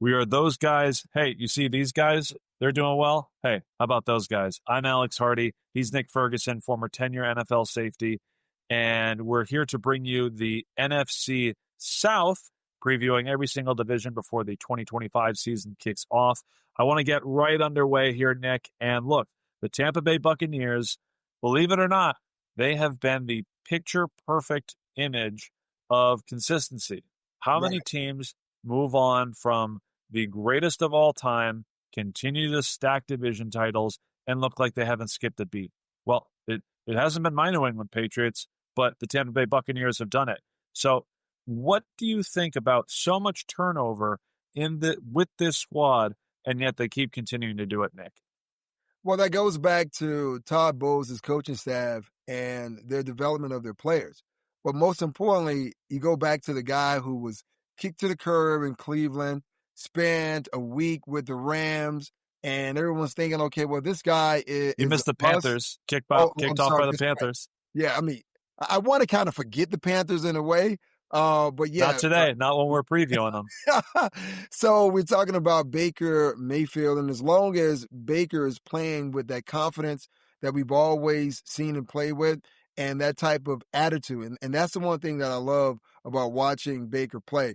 We are those guys. Hey, you see these guys? They're doing well. Hey, how about those guys? I'm Alex Hardy. He's Nick Ferguson, former 10-year NFL safety. And we're here to bring you the NFC South, previewing every single division before the 2025 season kicks off. I want to get right underway here, Nick. And look, the Tampa Bay Buccaneers, believe it or not, they have been the picture-perfect image of consistency. How many teams move on from the greatest of all time, continue to stack division titles, and look like they haven't skipped a beat? Well, it hasn't been my New England Patriots, but the Tampa Bay Buccaneers have done it. So what do you think about so much turnover with this squad, and yet they keep continuing to do it, Nick? Well, that goes back to Todd Bowles' coaching staff and their development of their players. But most importantly, you go back to the guy who was kicked to the curb in Cleveland, spent a week with the Rams, and everyone's thinking, okay, well, this guy is... You missed the Panthers. Kicked off by the Panthers. Yeah, I mean, I want to kind of forget the Panthers in a way, but yeah. Not today, not when we're previewing them. So we're talking about Baker Mayfield, and as long as Baker is playing with that confidence that we've always seen him play with and that type of attitude, and that's the one thing that I love about watching Baker play.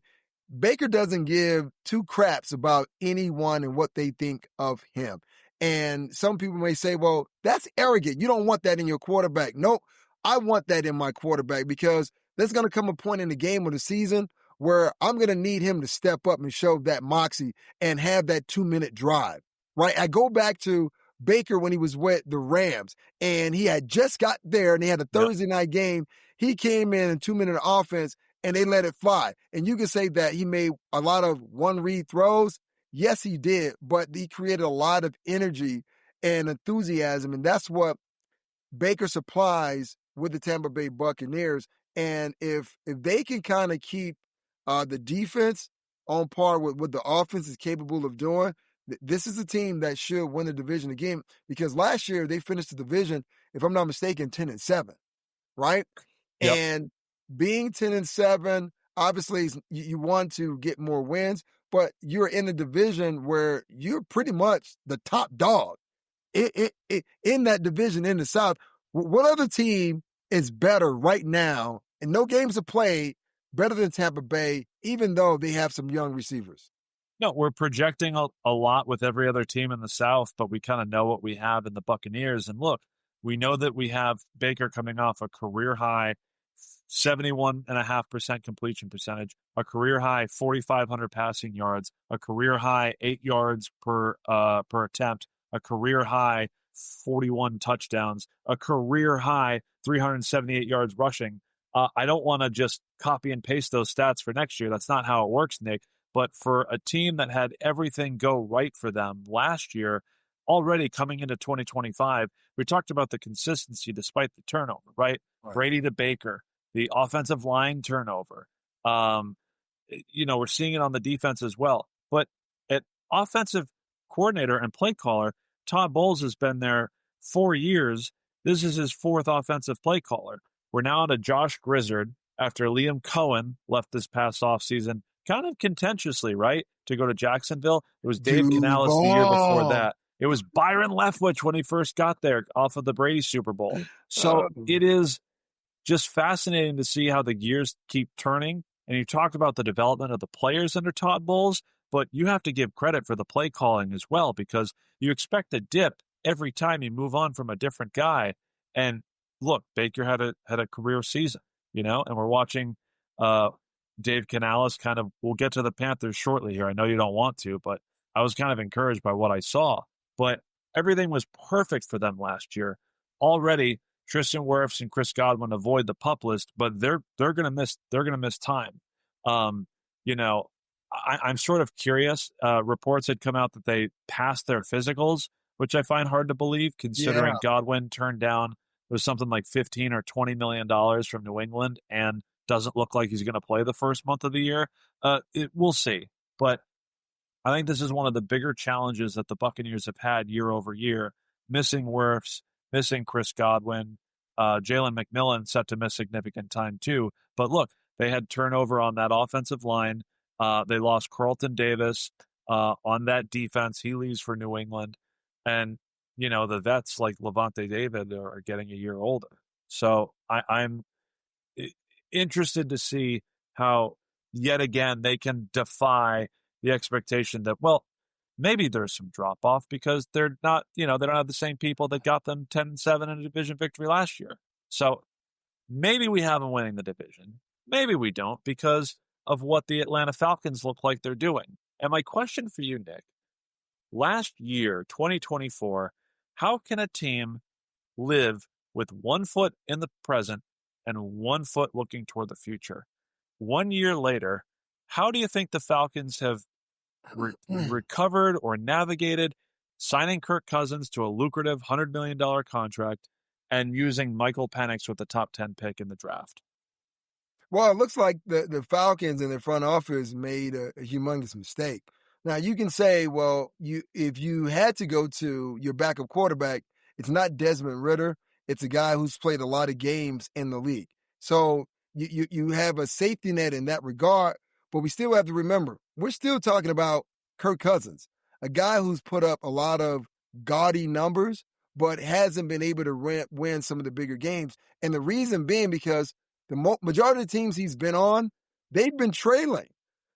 Baker doesn't give two craps about anyone and what they think of him. And some people may say, well, that's arrogant. You don't want that in your quarterback. No, I want that in my quarterback because there's going to come a point in the game or the season where I'm going to need him to step up and show that moxie and have that 2-minute drive, right? I go back to Baker when he was with the Rams and he had just got there and they had a Thursday night game. He came in 2-minute offense and they let it fly. And you can say that he made a lot of one-read throws. Yes, he did, but he created a lot of energy and enthusiasm. And that's what Baker supplies with the Tampa Bay Buccaneers. And if they can kind of keep the defense on par with what the offense is capable of doing, this is a team that should win the division again, because last year they finished the division, if I'm not mistaken, 10-7, right? Yep. And being 10-7, obviously you want to get more wins, but you're in a division where you're pretty much the top dog in that division in the South. What other team is better right now, and no games are played, better than Tampa Bay, even though they have some young receivers? No, we're projecting a lot with every other team in the South, but we kind of know what we have in the Buccaneers. And look, we know that we have Baker coming off a career-high 71.5% completion percentage, a career-high 4,500 passing yards, a career-high 8 yards per attempt, a career-high 41 touchdowns, a career-high 378 yards rushing. I don't want to just copy and paste those stats for next year. That's not how it works, Nick. But for a team that had everything go right for them last year, already coming into 2025, we talked about the consistency despite the turnover, right? Brady to Baker, the offensive line turnover. We're seeing it on the defense as well. But at offensive coordinator and play caller, Todd Bowles has been there 4 years. This is his 4th offensive play caller. We're now on to Josh Grizzard after Liam Cohen left this past offseason, kind of contentiously, right, to go to Jacksonville. It was Dave Canales the year before that. It was Byron Leftwich when he first got there off of the Brady Super Bowl. So it is just fascinating to see how the gears keep turning. And you talked about the development of the players under Todd Bowles, but you have to give credit for the play calling as well, because you expect a dip every time you move on from a different guy. And look, Baker had a career season, and we're watching Dave Canales we'll get to the Panthers shortly here. I know you don't want to, but I was kind of encouraged by what I saw. But everything was perfect for them last year. Already, Tristan Wirfs and Chris Godwin avoid the PUP list, but they're gonna miss time. I'm sort of curious. Reports had come out that they passed their physicals, which I find hard to believe, considering Godwin turned down, it was something like $15 or $20 million from New England and doesn't look like he's going to play the first month of the year. We'll see. But I think this is one of the bigger challenges that the Buccaneers have had year over year, missing Wirfs, missing Chris Godwin, Jalen McMillan set to miss significant time too. But look, they had turnover on that offensive line. They lost Carlton Davis. on that defense. He leaves for New England. And, the vets like Levante David are getting a year older. So I'm interested to see how, yet again, they can defy the expectation that, well, maybe there's some drop off because they're not, they don't have the same people that got them 10-7 in a division victory last year. So maybe we have them winning the division. Maybe we don't because of what the Atlanta Falcons look like they're doing. And my question for you, Nick, last year, 2024, how can a team live with 1 foot in the present and 1 foot looking toward the future? 1 year later, how do you think the Falcons have recovered or navigated signing Kirk Cousins to a lucrative $100 million contract and using Michael Penix with the top 10 pick in the draft? Well, it looks like the Falcons and their front office made a humongous mistake. Now, you can say, well, if you had to go to your backup quarterback, it's not Desmond Ridder. It's a guy who's played a lot of games in the league. So you have a safety net in that regard, but we still have to remember, we're still talking about Kirk Cousins, a guy who's put up a lot of gaudy numbers, but hasn't been able to win some of the bigger games. And the reason being because the majority of the teams he's been on, they've been trailing.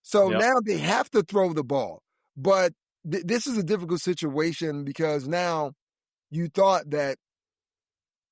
So now they have to throw the ball. But this is a difficult situation because now you thought that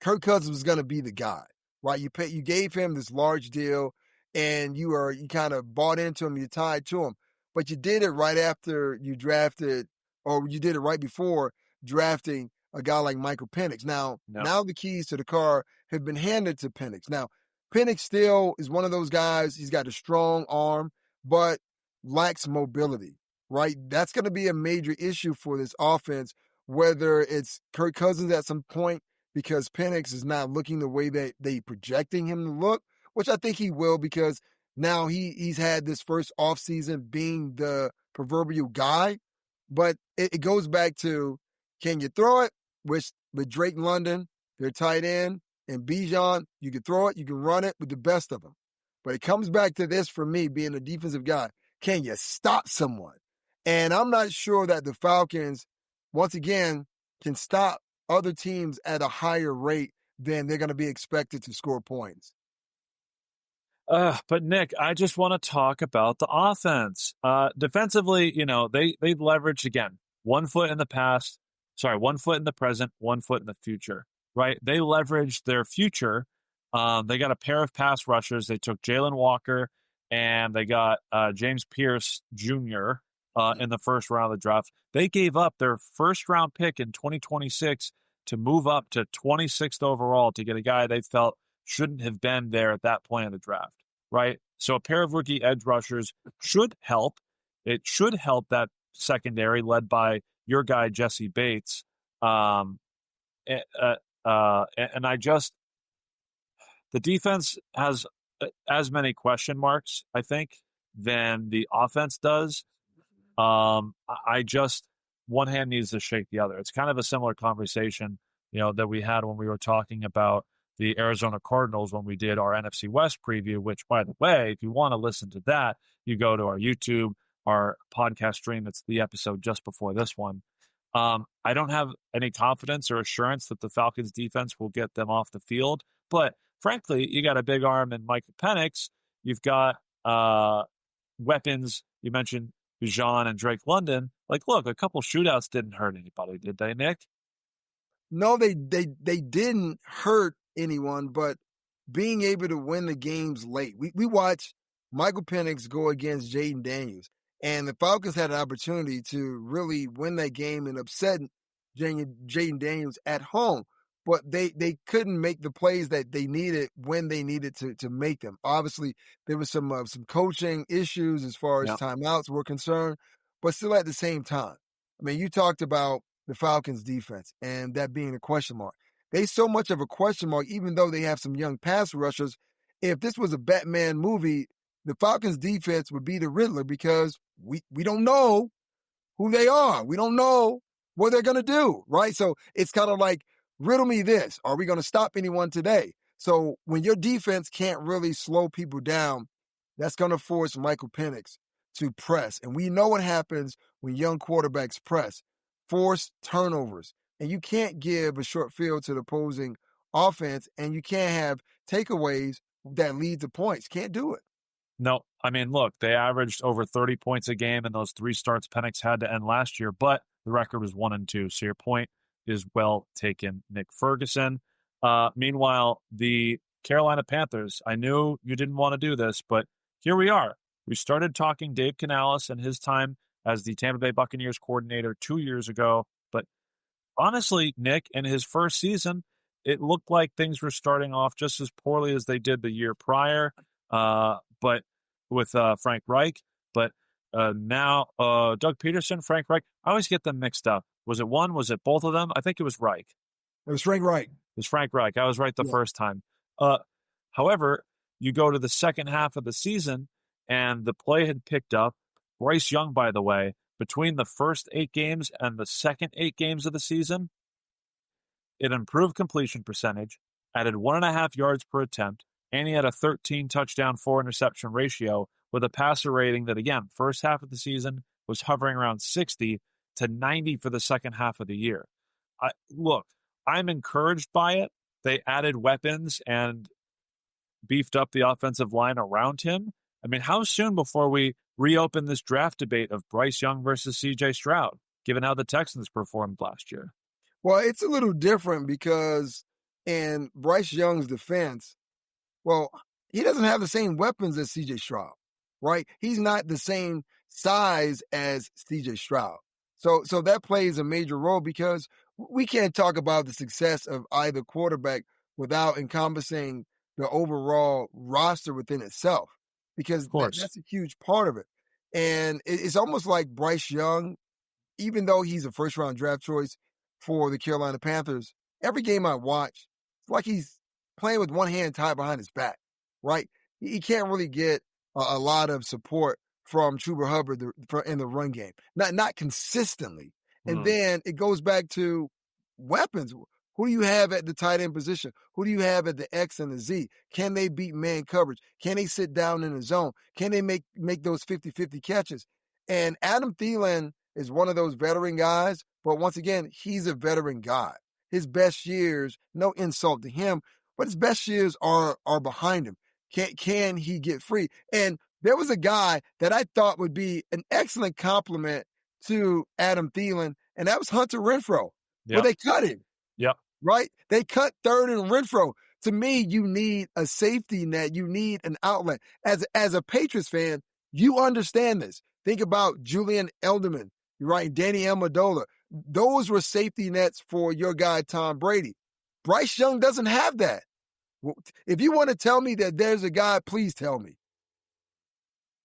Kirk Cousins was going to be the guy, right? You gave him this large deal and you kind of bought into him, you tied to him. But you did it right after you drafted, or you did it right before drafting a guy like Michael Penix. Now the keys to the car have been handed to Penix. Now, Penix still is one of those guys, he's got a strong arm, but lacks mobility, right? That's going to be a major issue for this offense, whether it's Kirk Cousins at some point, because Penix is not looking the way that they projecting him to look, which I think he will because now he's had this first offseason being the proverbial guy. But it goes back to, can you throw it? With Drake London, their tight end, and Bijan, you can throw it, you can run it with the best of them. But it comes back to this for me, being a defensive guy. Can you stop someone? And I'm not sure that the Falcons, once again, can stop other teams at a higher rate than they're going to be expected to score points. But Nick, I just want to talk about the offense. Defensively, they leveraged again 1 foot in the past. 1 foot in the present, 1 foot in the future. Right? They leveraged their future. They got a pair of pass rushers. They took Jalen Walker and they got James Pierce Jr. In the first round of the draft. They gave up their first round pick in 2026 to move up to 26th overall to get a guy they felt shouldn't have been there at that point in the draft. Right? So a pair of rookie edge rushers should help. It should help that secondary led by your guy, Jesse Bates. And the defense has as many question marks, I think, than the offense does. One hand needs to shake the other. It's kind of a similar conversation, that we had when we were talking about the Arizona Cardinals when we did our NFC West preview, which, by the way, if you want to listen to that, you go to our YouTube, our podcast stream. It's the episode just before this one. I don't have any confidence or assurance that the Falcons defense will get them off the field. But frankly, you got a big arm in Michael Penix. You've got weapons. You mentioned Bijan and Drake London. Like, look, a couple shootouts didn't hurt anybody, did they, Nick? No, they didn't hurt anyone, but being able to win the games late. We watched Michael Penix go against Jaden Daniels, and the Falcons had an opportunity to really win that game and upset Jaden Daniels at home, but they couldn't make the plays that they needed when they needed to make them. Obviously, there was some coaching issues as far as timeouts were concerned, but still at the same time. I mean, you talked about the Falcons defense and that being a question mark. They so much of a question mark, even though they have some young pass rushers. If this was a Batman movie, the Falcons defense would be the Riddler because we don't know who they are. We don't know what they're going to do, right? So it's kind of like, riddle me this. Are we going to stop anyone today? So when your defense can't really slow people down, that's going to force Michael Penix to press. And we know what happens when young quarterbacks press, force turnovers. And you can't give a short field to the opposing offense, and you can't have takeaways that lead to points. Can't do it. No, I mean, look, they averaged over 30 points a game in those 3 starts Penix had to end last year, but the record was 1-2. So your point is well taken, Nick Ferguson. Meanwhile, the Carolina Panthers, I knew you didn't want to do this, but here we are. We started talking Dave Canales and his time as the Tampa Bay Buccaneers coordinator 2 years ago. But honestly, Nick, in his first season, it looked like things were starting off just as poorly as they did the year prior, but with Frank Reich. But now Doug Peterson, Frank Reich, I always get them mixed up. Was it one? Was it both of them? I think it was Reich. It was Frank Reich. It was Frank Reich. I was right the first time. However, you go to the second half of the season, and the play had picked up. Bryce Young, by the way, between the first 8 games and the second 8 games of the season, it improved completion percentage, added 1.5 yards per attempt, and he had a 13 touchdown, 4 interception ratio with a passer rating that, again, first half of the season was hovering around 60 to 90 for the second half of the year. Look, I'm encouraged by it. They added weapons and beefed up the offensive line around him. I mean, how soon before we reopen this draft debate of Bryce Young versus C.J. Stroud, given how the Texans performed last year? Well, it's a little different because in Bryce Young's defense, well, he doesn't have the same weapons as C.J. Stroud, right? He's not the same size as C.J. Stroud. So that plays a major role because we can't talk about the success of either quarterback without encompassing the overall roster within itself, because that's a huge part of it. And it's almost like Bryce Young, even though he's a first-round draft choice for the Carolina Panthers, every game I watch, it's like he's playing with one hand tied behind his back, right? He can't really get a lot of support from Chuba Hubbard in the run game, not consistently. And then it goes back to weapons. Who do you have at the tight end position? Who do you have at the X and the Z? Can they beat man coverage? Can they sit down in the zone? Can they make those 50-50 catches? And Adam Thielen is one of those veteran guys, but once again, he's a veteran guy. His best years, no insult to him, but his best years are behind him. Can he get free? And there was a guy that I thought would be an excellent compliment to Adam Thielen, and that was Hunter Renfrow. Yep. Well, they cut him. Yep. Right? They cut third and Renfrow. To me, you need a safety net. You need an outlet. As a Patriots fan, you understand this. Think about Julian Edelman, right? Danny Amendola. Those were safety nets for your guy, Tom Brady. Bryce Young doesn't have that. If you want to tell me that there's a guy, please tell me.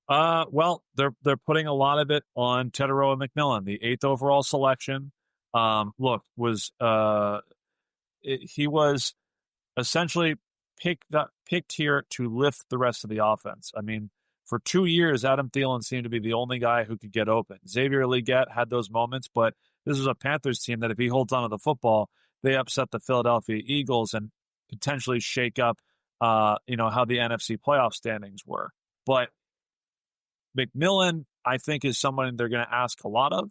Well, they're putting a lot of it on Teteroa McMillan, the 8th overall selection. He was essentially picked here to lift the rest of the offense. I mean, for 2 years, Adam Thielen seemed to be the only guy who could get open. Xavier Legette had those moments, but this was a Panthers team that if he holds onto the football, they upset the Philadelphia Eagles and potentially shake up, how the NFC playoff standings were. But McMillan, I think, is someone they're going to ask a lot of.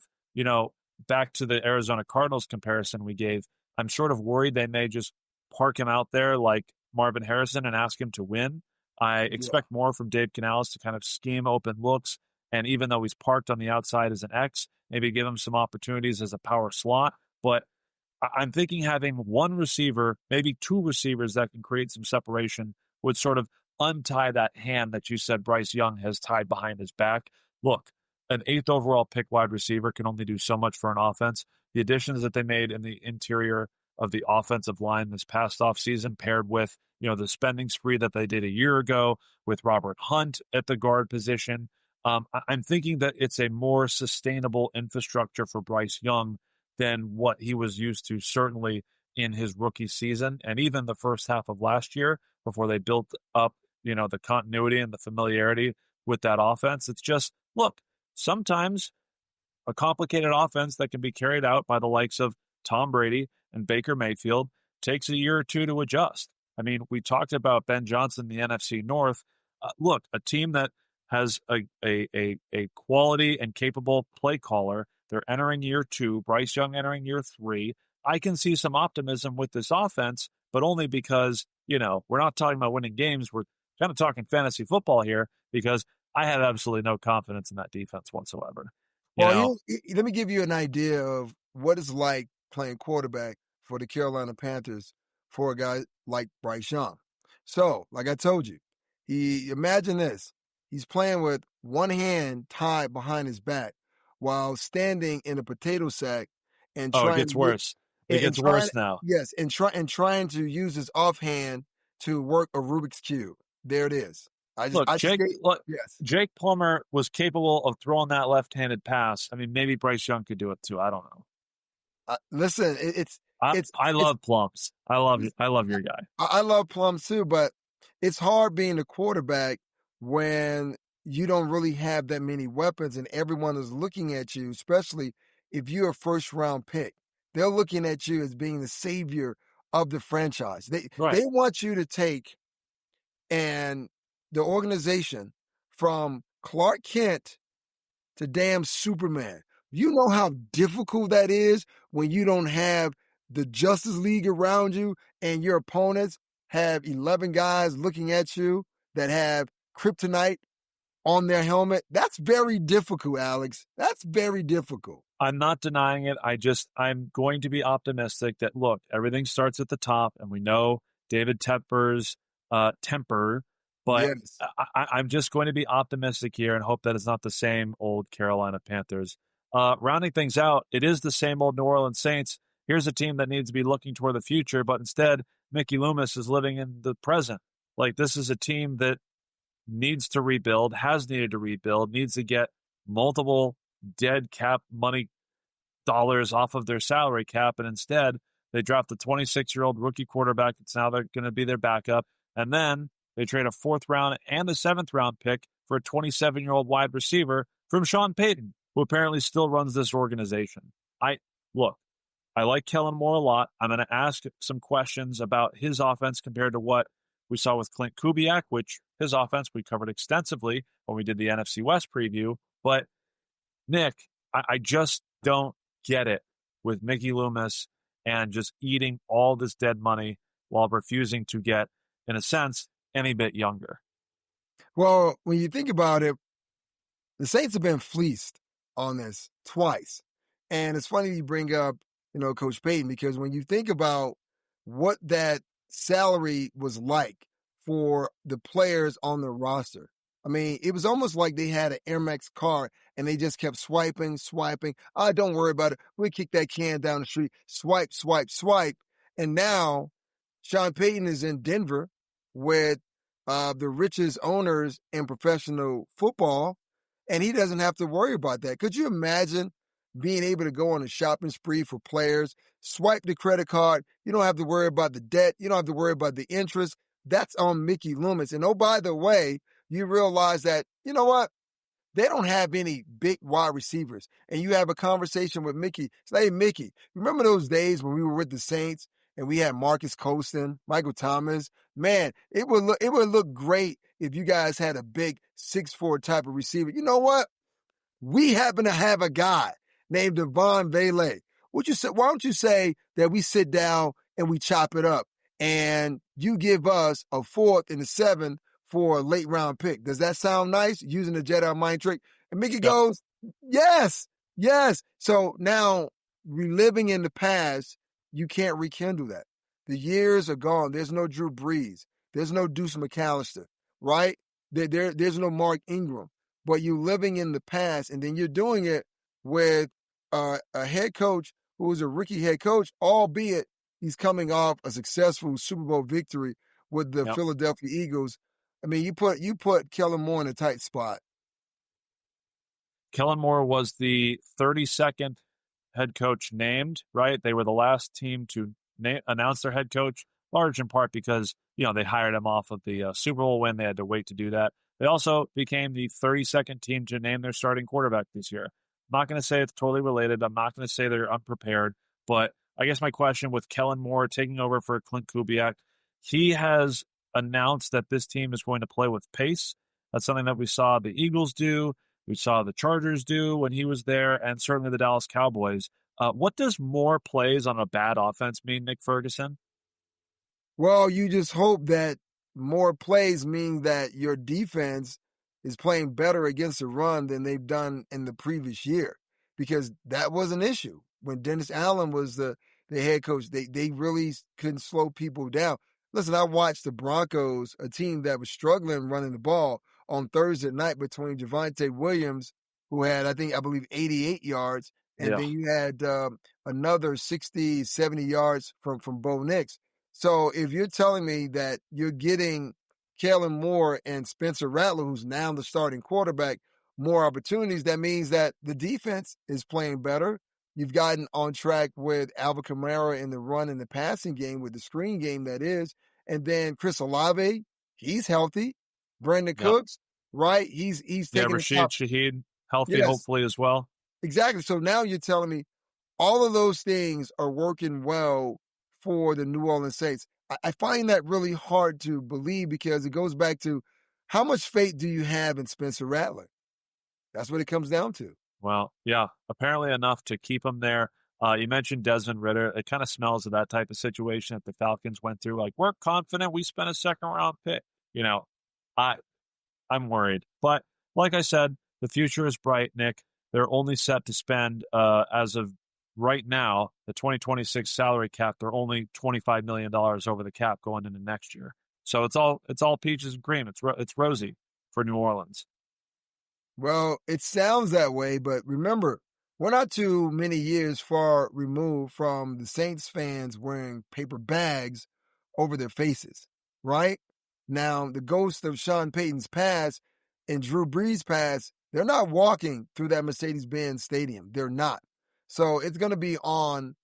Back to the Arizona Cardinals comparison we gave, I'm sort of worried they may just park him out there like Marvin Harrison and ask him to win. I expect more from Dave Canales to kind of scheme open looks, and even though he's parked on the outside as an X, maybe give him some opportunities as a power slot. But I'm thinking having one receiver, maybe 2 receivers that can create some separation would sort of untie that hand that you said Bryce Young has tied behind his back. Look, an 8th overall pick wide receiver can only do so much for an offense. The additions that they made in the interior of the offensive line this past offseason, paired with, the spending spree that they did a year ago with Robert Hunt at the guard position, I'm thinking that it's a more sustainable infrastructure for Bryce Young than what he was used to, certainly in his rookie season and even the first half of last year before they built up, the continuity and the familiarity with that offense. It's just, look, sometimes a complicated offense that can be carried out by the likes of Tom Brady and Baker Mayfield takes a year or 2 to adjust. I mean, we talked about Ben Johnson, the NFC North. Look, a team that has a quality and capable play caller. They're entering year 2. Bryce Young entering year 3. I can see some optimism with this offense, but only because, we're not talking about winning games. We're kind of talking fantasy football here because I have absolutely no confidence in that defense whatsoever. Well, let me give you an idea of what it's like playing quarterback for the Carolina Panthers for a guy like Bryce Young. So, like I told you, imagine this. He's playing with one hand tied behind his back while standing in a potato sack and Oh, it trying gets to get worse. It gets trying worse now. yes, and trying to use his offhand to work a Rubik's Cube. There it is. Look, Yes. Jake Plummer was capable of throwing that left-handed pass. I mean, maybe Bryce Young could do it too. I don't know. Listen, I love Plums. I love your guy. I love Plums too, but it's hard being a quarterback when you don't really have that many weapons and everyone is looking at you, especially if you're a first round pick. They're looking at you as being the savior of the franchise. They want you to take and the organization from Clark Kent to damn Superman. You know how difficult that is when you don't have the Justice League around you and your opponents have 11 guys looking at you that have kryptonite on their helmet. That's very difficult, Alex. That's very difficult. I'm not denying it. I'm going to be optimistic that, look, everything starts at the top, and we know David Tepper's temper, but Yes. I'm just going to be optimistic here and hope that it's not the same old Carolina Panthers. Rounding things out, it is the same old New Orleans Saints. Here's a team that needs to be looking toward the future, but instead, Mickey Loomis is living in the present. Like, this is a team that needs to rebuild, has needed to rebuild, needs to get multiple dead cap money dollars off of their salary cap, and instead, they draft the 26-year-old rookie quarterback that's now they're going to be their backup, and then they trade a 4th round and a 7th round pick for a 27-year-old wide receiver from Sean Payton, who apparently still runs this organization. I like Kellen Moore a lot. I'm going to ask some questions about his offense compared to what we saw with Clint Kubiak, which his offense we covered extensively when we did the NFC West preview. But, Nick, I just don't get it with Mickey Loomis and just eating all this dead money while refusing to get, in a sense, any bit younger. Well, when you think about it, the Saints have been fleeced on this twice. And it's funny you bring up, Coach Payton, because when you think about what that salary was like for the players on the roster, I mean, it was almost like they had an Air Max card and they just kept swiping. Oh, don't worry about it. We kick that can down the street. Swipe. And now Sean Payton is in Denver with the richest owners in professional football, and he doesn't have to worry about that. Could you imagine being able to go on a shopping spree for players, swipe the credit card? You don't have to worry about the debt. You don't have to worry about the interest. That's on Mickey Loomis. And oh, by the way, you realize that, you know what? They don't have any big wide receivers. And you have a conversation with Mickey. Say, hey, Mickey, remember those days when we were with the Saints and we had Marcus Colston, Michael Thomas? Man, it would look great if you guys had a big 6'4" type of receiver. You know what? We happen to have a guy named Devon Vele. Why don't you say that we sit down and we chop it up and you give us a 4th and a 7th for a late round pick? Does that sound nice? Using the Jedi mind trick. And Mickey goes, yes. So now reliving in the past, you can't rekindle that. The years are gone. There's no Drew Brees. There's no Deuce McAllister, right? There's no Mark Ingram. But you're living in the past, and then you're doing it with a head coach who is a rookie head coach, albeit he's coming off a successful Super Bowl victory with the Philadelphia Eagles. I mean, you put Kellen Moore in a tight spot. Kellen Moore was the 32nd head coach named, right? They were the last team to announce their head coach, large in part because, they hired him off of the Super Bowl win. They had to wait to do that. They also became the 32nd team to name their starting quarterback this year. I'm not going to say it's totally related. I'm not going to say they're unprepared. But I guess my question with Kellen Moore taking over for Clint Kubiak, he has announced that this team is going to play with pace. That's something that we saw the Eagles do. We saw the Chargers do when he was there, and certainly the Dallas Cowboys. What does more plays on a bad offense mean, Nick Ferguson? Well, you just hope that more plays mean that your defense is playing better against the run than they've done in the previous year, because that was an issue when Dennis Allen was the head coach. They really couldn't slow people down. Listen, I watched the Broncos, a team that was struggling running the ball, on Thursday night between Javonte Williams, who had, I believe 88 yards, and Yeah. then you had another 60, 70 yards from Bo Nix. So if you're telling me that you're getting Kellen Moore and Spencer Rattler, who's now the starting quarterback, more opportunities, that means that the defense is playing better. You've gotten on track with Alvin Kamara in the run and the passing game, with the screen game, that is. And then Chris Olave, he's healthy. Brandon Yep. Cooks, right? He's Yeah, taking the Rashid top. Shaheed, healthy, Yes, hopefully, as well. exactly. So now you're telling me all of those things are working well for the New Orleans Saints. I find that really hard to believe, because it goes back to, how much faith do you have in Spencer Rattler? That's what it comes down to. Well, yeah, apparently enough to keep him there. You mentioned Desmond Ridder. It kind of smells of that type of situation that the Falcons went through. Like, we're confident we spent a second-round pick. I'm worried. But like I said, the future is bright, Nick. They're only set to spend, as of right now, the 2026 salary cap. They're only $25 million over the cap going into next year. So it's all peaches and cream. It's rosy for New Orleans. Well, it sounds that way, but remember, we're not too many years far removed from the Saints fans wearing paper bags over their faces, right? Now, the ghost of Sean Payton's past and Drew Brees' past, they're not walking through that Mercedes-Benz stadium. They're not. So it's going to be on,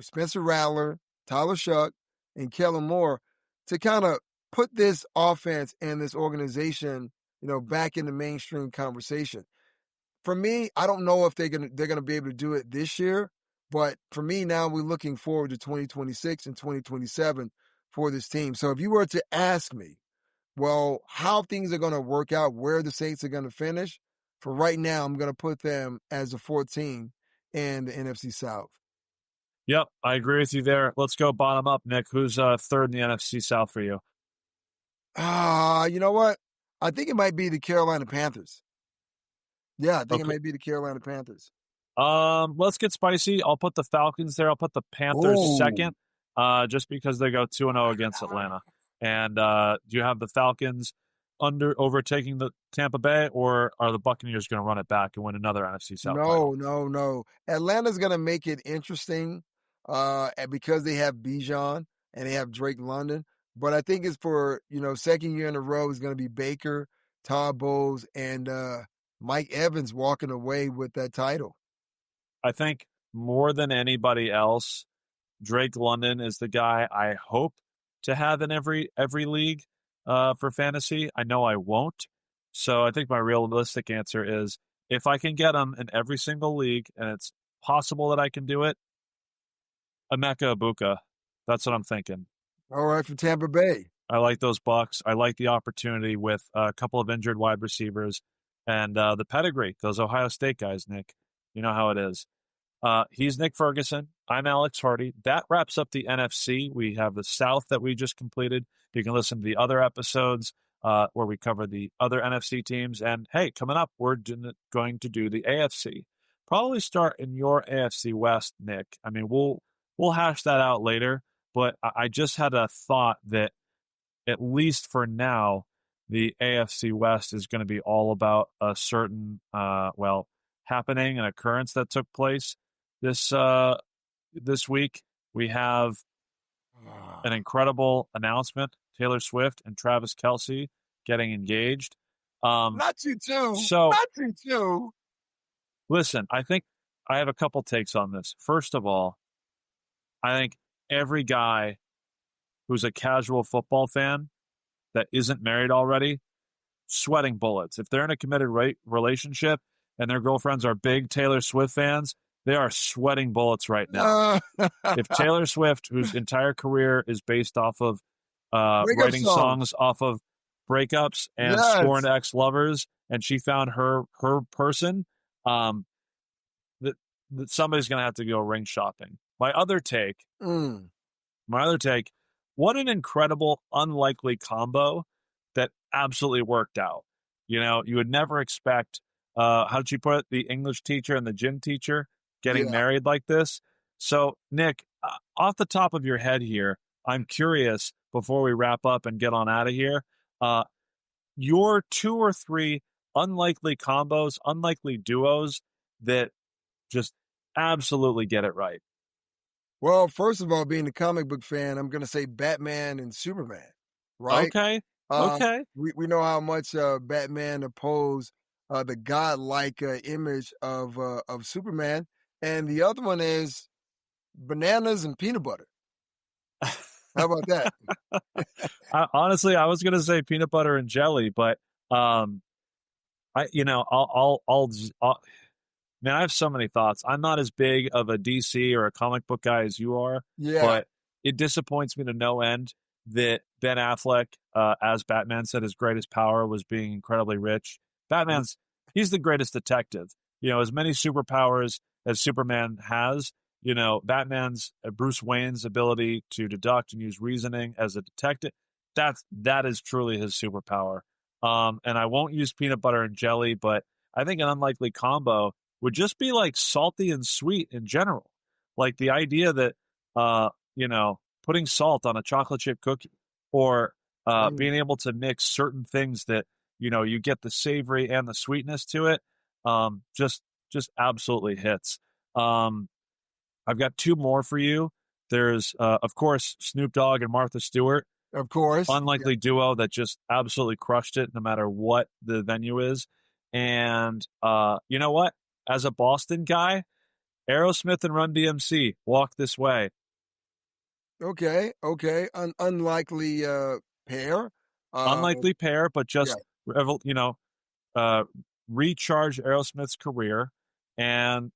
Spencer Rattler, Tyler Shuck, and Kellen Moore to kind of put this offense and this organization, back in the mainstream conversation. For me, I don't know if they're gonna be able to do it this year, but for me now, we're looking forward to 2026 and 2027 for this team. So if you were to ask me, well, how things are going to work out, where the Saints are going to finish, for right now, I'm going to put them as the 14 in the NFC South. Yep, I agree with you there. Let's go bottom up, Nick. Who's third in the NFC South for you? You know what? I think it might be the Carolina Panthers. Yeah, I think it Okay. might be the Carolina Panthers. Let's get spicy. I'll put the Falcons there. I'll put the Panthers second, just because they go 2-0 against Atlanta. And do you have the Falcons overtaking the Tampa Bay, or are the Buccaneers going to run it back and win another NFC South title? No. Atlanta's going to make it interesting because they have Bijan and they have Drake London. But I think it's for, second year in a row is going to be Baker, Todd Bowles, and Mike Evans walking away with that title. I think more than anybody else, Drake London is the guy I hope to have in every league for fantasy. I know I won't. So I think my realistic answer is, if I can get him in every single league, and it's possible that I can do it, Emeka Ibuka. That's what I'm thinking. All right, for Tampa Bay. I like those Bucks. I like the opportunity with a couple of injured wide receivers and the pedigree. Those Ohio State guys, Nick. You know how it is. He's Nick Ferguson. I'm Alex Hardy. That wraps up the NFC. We have the South that we just completed. You can listen to the other episodes where we cover the other NFC teams. And hey, coming up, we're going to do the AFC. Probably start in your AFC West, Nick. I mean, we'll hash that out later. But I just had a thought that, at least for now, the AFC West is going to be all about a certain, happening, an occurrence that took place this week. We have an incredible announcement: Taylor Swift and Travis Kelce getting engaged. Not you too. Listen, I think I have a couple takes on this. First of all, I think every guy who's a casual football fan that isn't married already, sweating bullets. If they're in a committed relationship and their girlfriends are big Taylor Swift fans, they are sweating bullets right now. If Taylor Swift, whose entire career is based off of writing songs off of breakups and Yes. scorned ex-lovers, and she found her person, that somebody's going to have to go ring shopping. My other take, Mm. what an incredible, unlikely combo that absolutely worked out. You would never expect, how did you put it, the English teacher and the gym teacher getting Yeah. married like this. So, Nick, off the top of your head here, I'm curious, before we wrap up and get on out of here, your 2 or 3 unlikely combos, unlikely duos that just absolutely get it right. Well, first of all, being a comic book fan, I'm going to say Batman and Superman, right? Okay. Uh, Okay. we know how much Batman opposed the godlike image of Superman, and the other one is bananas and peanut butter. How about that? Honestly, I was going to say peanut butter and jelly, but I'll man, I have so many thoughts. I'm not as big of a DC or a comic book guy as you are, Yeah. but it disappoints me to no end that Ben Affleck, as Batman, said his greatest power was being incredibly rich. He's the greatest detective. As many superpowers as Superman has, Batman's, Bruce Wayne's ability to deduct and use reasoning as a detective, that is truly his superpower. And I won't use peanut butter and jelly, but I think an unlikely combo would just be like salty and sweet in general. Like the idea that, putting salt on a chocolate chip cookie, or being able to mix certain things that, you get the savory and the sweetness to it, just absolutely hits. I've got 2 more for you. There's, of course, Snoop Dogg and Martha Stewart. Of course. Unlikely duo that just absolutely crushed it no matter what the venue is. And you know what? As a Boston guy, Aerosmith and Run DMC, Walk This Way. Okay. Unlikely pair. Unlikely pair, but Yeah. just, recharge Aerosmith's career and,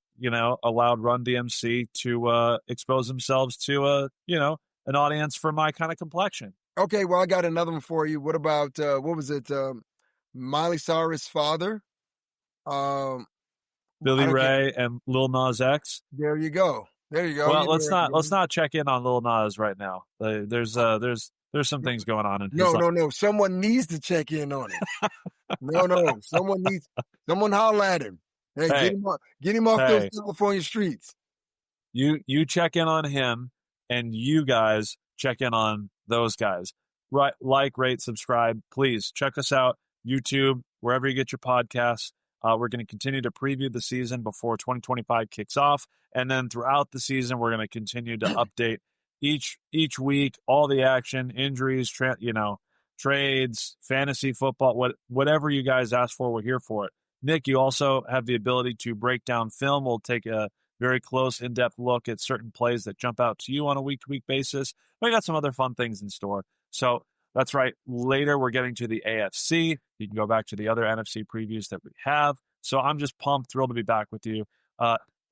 allowed Run DMC to expose themselves to, an audience for my kind of complexion. Okay. Well, I got another one for you. What about what was it? Miley Cyrus' father. Um, I Billy don't care. Ray and Lil Nas X. There you go. There you go. Well, You let's know, not check in on Lil Nas right now. There's some things going on in his life. no. Someone needs to check in on him. No. Someone holler at him. Hey, Hey, get him off those hey. California streets. You check in on him, and you guys check in on those guys. Right, like, rate, subscribe. Please check us out, YouTube, wherever you get your podcasts. We're going to continue to preview the season before 2025 kicks off, and then throughout the season, we're going to continue to update each week all the action, injuries, trades, fantasy football, whatever you guys ask for, we're here for it. Nick, you also have the ability to break down film. We'll take a very close, in-depth look at certain plays that jump out to you on a week-to-week basis. We got some other fun things in store. So that's right. Later, we're getting to the AFC. You can go back to the other NFC previews that we have. So I'm just pumped, thrilled to be back with you.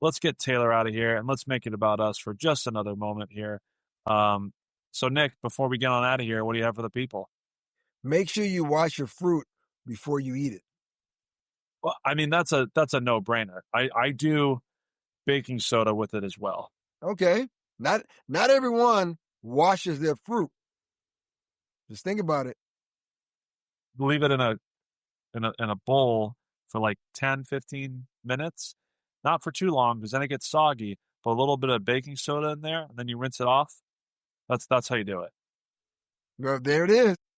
Let's get Taylor out of here, and let's make it about us for just another moment here. So, Nick, before we get on out of here, what do you have for the people? Make sure you wash your fruit before you eat it. Well, I mean, that's a no-brainer. I do baking soda with it as well. Okay. Not everyone washes their fruit. Just think about it. Leave it in a bowl for like 10, 15 minutes. Not for too long, because then it gets soggy. Put a little bit of baking soda in there, and then you rinse it off. That's how you do it. Well, there it is.